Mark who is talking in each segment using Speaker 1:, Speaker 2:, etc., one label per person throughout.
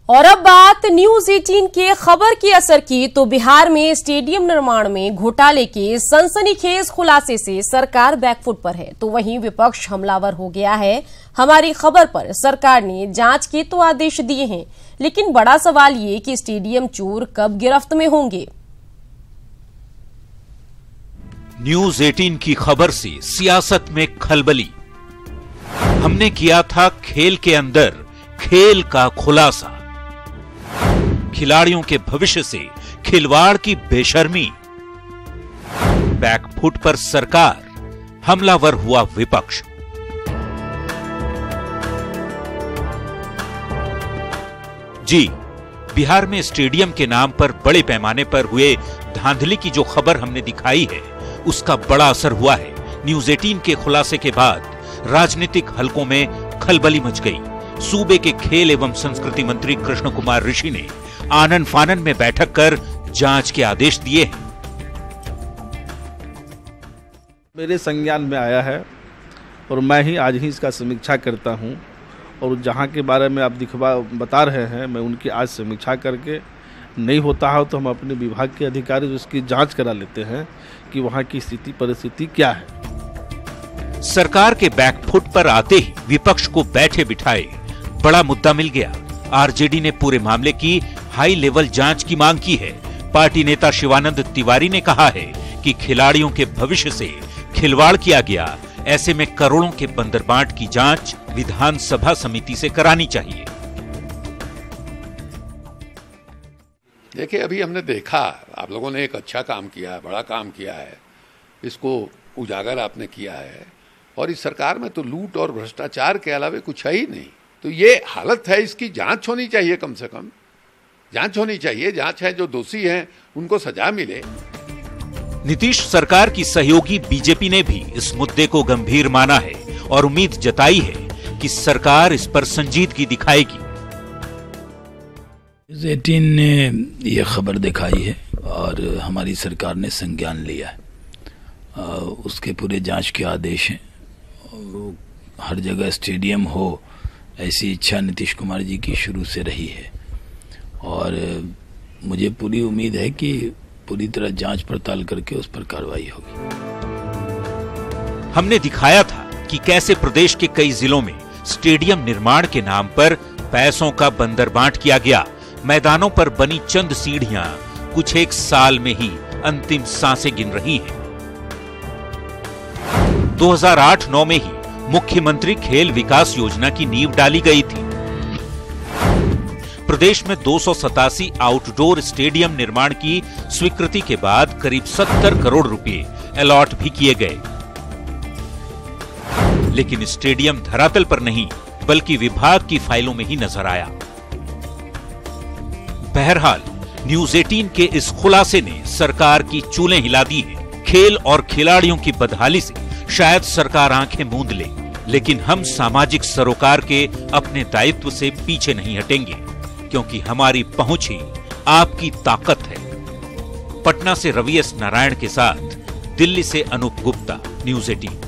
Speaker 1: और अब बात न्यूज 18 के खबर की असर की, तो बिहार में स्टेडियम निर्माण में घोटाले के सनसनीखेज खुलासे से सरकार बैकफुट पर है, तो वहीं विपक्ष हमलावर हो गया है। हमारी खबर पर सरकार ने जांच के तो आदेश दिए हैं, लेकिन बड़ा सवाल ये कि स्टेडियम चोर कब गिरफ्त में होंगे।
Speaker 2: न्यूज 18 की खबर से सियासत में खलबली। हमने किया था खेल के अंदर खेल का खुलासा। खिलाड़ियों के भविष्य से खिलवाड़ की बेशर्मी। बैकफुट पर सरकार, हमलावर हुआ विपक्ष। जी, बिहार में स्टेडियम के नाम पर बड़े पैमाने पर हुए धांधली की जो खबर हमने दिखाई है, उसका बड़ा असर हुआ है। न्यूज 18 के खुलासे के बाद राजनीतिक हलकों में खलबली मच गई। सूबे के खेल एवं संस्कृति मंत्री कृष्ण कुमार ऋषि ने आनन फानन में बैठक कर जांच के आदेश दिए हैं।
Speaker 3: मेरे संज्ञान में आया है और मैं ही आज ही इसका समीक्षा करता हूं, और जहां के बारे में आप बता रहे हैं, मैं उनकी आज समीक्षा करके नहीं होता है तो हम अपने विभाग के अधिकारी उसकी जांच करा लेते हैं कि वहां की स्थिति परिस्थिति क्या है।
Speaker 2: सरकार के बैकफुट पर आते ही विपक्ष को बैठे बिठाए बड़ा मुद्दा मिल गया। आरजेडी ने पूरे मामले की हाई लेवल जांच की मांग की है। पार्टी नेता शिवानंद तिवारी ने कहा है कि खिलाड़ियों के भविष्य से खिलवाड़ किया गया, ऐसे में करोड़ों के बंदरबांट की जांच विधानसभा समिति से करानी चाहिए।
Speaker 4: देखिए, अभी हमने देखा आप लोगों ने एक अच्छा काम किया है, बड़ा काम किया है, इसको उजागर आपने किया है, और इस सरकार में तो लूट और भ्रष्टाचार के अलावा कुछ है ही नहीं। तो ये हालत है, इसकी जांच होनी चाहिए, कम से कम जांच होनी चाहिए। जांच है, जो दोषी हैं उनको सजा मिले।
Speaker 2: नीतीश सरकार की सहयोगी बीजेपी ने भी इस मुद्दे को गंभीर माना है और उम्मीद जताई है कि सरकार इस पर संजीदगी दिखाएगी।
Speaker 5: न्यूज 18 ने यह खबर दिखाई है और हमारी सरकार ने संज्ञान लिया है। उसके पूरे जांच के आदेश हैं। हर जगह स्टेडियम हो, ऐसी इच्छा नीतीश कुमार जी की शुरू से रही है, और मुझे पूरी उम्मीद है कि पूरी तरह जांच पड़ताल करके उस पर कार्रवाई होगी।
Speaker 2: हमने दिखाया था कि कैसे प्रदेश के कई जिलों में स्टेडियम निर्माण के नाम पर पैसों का बंदरबांट किया गया। मैदानों पर बनी चंद सीढ़ियां कुछ एक साल में ही अंतिम सांसें गिन रही हैं। 2008-9 में ही मुख्यमंत्री खेल विकास योजना की नींव डाली गई थी। प्रदेश में 287 आउटडोर स्टेडियम निर्माण की स्वीकृति के बाद करीब 70 करोड़ रुपए अलॉट भी किए गए, लेकिन स्टेडियम धरातल पर नहीं बल्कि विभाग की फाइलों में ही नजर आया। बहरहाल न्यूज 18 के इस खुलासे ने सरकार की चूलें हिला दी है। खेल और खिलाड़ियों की बदहाली से शायद सरकार आंखें मूंद ले, लेकिन हम सामाजिक सरोकार के अपने दायित्व से पीछे नहीं हटेंगे, क्योंकि हमारी पहुंच ही आपकी ताकत है। पटना से रवि एस नारायण के साथ दिल्ली से अनूप गुप्ता, न्यूज 18।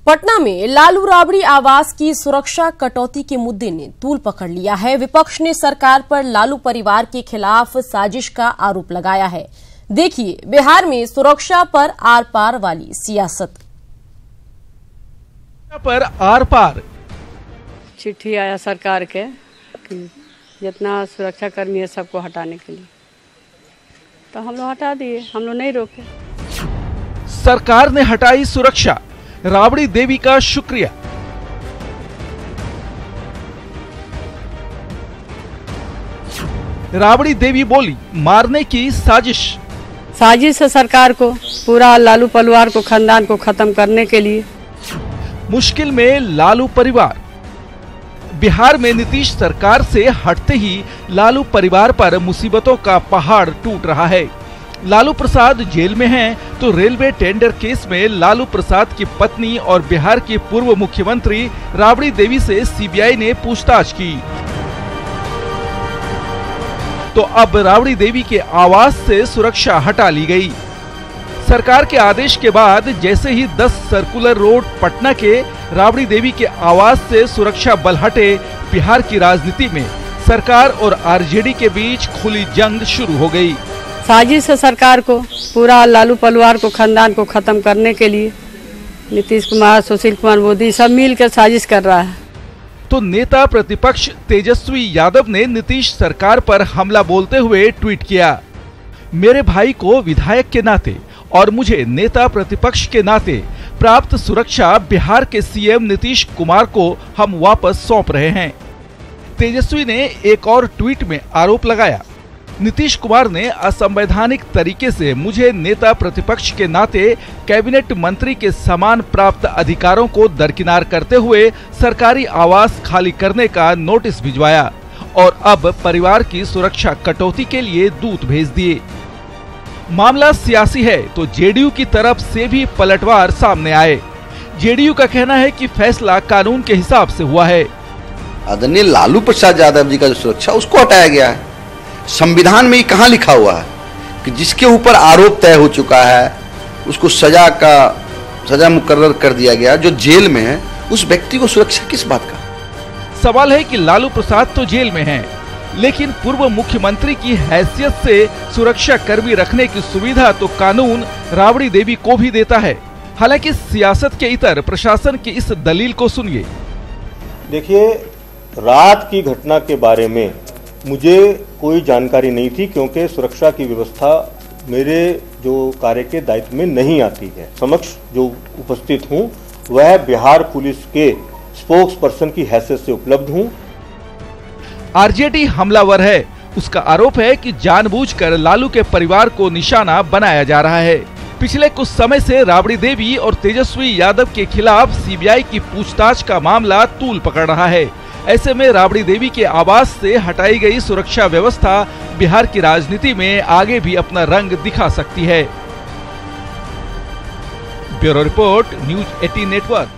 Speaker 1: पटना में लालू राबड़ी आवास की सुरक्षा कटौती के मुद्दे ने तूल पकड़ लिया है। विपक्ष ने सरकार पर लालू परिवार के खिलाफ साजिश का आरोप लगाया है। देखिए बिहार में सुरक्षा पर आर पार वाली सियासत।
Speaker 6: पर आर पार
Speaker 7: चिट्ठी आया सरकार के कि जितना सुरक्षा कर्मी है सबको हटाने के लिए, तो हम लोग हटा दिए, हम लोग नहीं रोके।
Speaker 6: सरकार ने हटाई सुरक्षा, राबड़ी देवी का शुक्रिया। राबड़ी देवी बोली, मारने की साजिश
Speaker 7: है सरकार को, पूरा लालू परिवार को, खानदान को खत्म करने के लिए।
Speaker 6: मुश्किल में लालू परिवार। बिहार में नीतीश सरकार से हटते ही लालू परिवार पर मुसीबतों का पहाड़ टूट रहा है। लालू प्रसाद जेल में हैं, तो रेलवे टेंडर केस में लालू प्रसाद की पत्नी और बिहार की पूर्व मुख्यमंत्री राबड़ी देवी से सीबीआई ने पूछताछ की। तो अब राबड़ी देवी के आवास से सुरक्षा हटा ली गई। सरकार के आदेश के बाद जैसे ही 10 सर्कुलर रोड पटना के राबड़ी देवी के आवास से सुरक्षा बल हटे, बिहार की राजनीति में सरकार और आरजेडी के बीच खुली जंग शुरू हो गई।
Speaker 7: साजिश है सरकार को, पूरा लालू परिवार को, खानदान को खत्म करने के लिए नीतीश कुमार, सुशील कुमार मोदी सब मिलकर साजिश कर रहा है।
Speaker 6: तो नेता प्रतिपक्ष तेजस्वी यादव ने नीतीश सरकार पर हमला बोलते हुए ट्वीट किया, मेरे भाई को विधायक के नाते और मुझे नेता प्रतिपक्ष के नाते प्राप्त सुरक्षा बिहार के सीएम नीतीश कुमार को हम वापस सौंप रहे हैं। तेजस्वी ने एक और ट्वीट में आरोप लगाया, नीतीश कुमार ने असंवैधानिक तरीके से मुझे नेता प्रतिपक्ष के नाते कैबिनेट मंत्री के समान प्राप्त अधिकारों को दरकिनार करते हुए सरकारी आवास खाली करने का नोटिस भिजवाया और अब परिवार की सुरक्षा कटौती के लिए दूत भेज दिए। मामला सियासी है तो जेडीयू की तरफ से भी पलटवार सामने आए। जेडीयू का कहना है कि फैसला कानून के हिसाब से हुआ है।
Speaker 8: आदरणीय लालू प्रसाद यादव जी का जो सुरक्षा उसको हटाया गया है। संविधान में ये कहाँ लिखा हुआ है कि जिसके ऊपर आरोप तय हो चुका है उसको सजा मुकर्रर कर दिया गया, जो जेल में है उस व्यक्ति को सुरक्षा किस बात का?
Speaker 6: सवाल है कि लालू प्रसाद तो जेल में हैं, लेकिन पूर्व मुख्यमंत्री की हैसियत से सुरक्षा कर्मी रखने की सुविधा तो कानून राबड़ी देवी को भी देता है। हालांकि सियासत के इतर प्रशासन की इस दलील को सुनिए।
Speaker 9: देखिए, रात की घटना के बारे में मुझे कोई जानकारी नहीं थी, क्योंकि सुरक्षा की व्यवस्था मेरे जो कार्य के दायित्व में नहीं आती है। समक्ष जो उपस्थित हूं वह बिहार पुलिस के स्पोक्स पर्सन की हैसियत से उपलब्ध हूं।
Speaker 6: आरजेडी हमलावर है। उसका आरोप है कि जानबूझकर लालू के परिवार को निशाना बनाया जा रहा है। पिछले कुछ समय से राबड़ी देवी और तेजस्वी यादव के खिलाफ सीबीआई की पूछताछ का मामला तूल पकड़ रहा है। ऐसे में राबड़ी देवी के आवास से हटाई गई सुरक्षा व्यवस्था बिहार की राजनीति में आगे भी अपना रंग दिखा सकती है। Bureau report, news 18 network.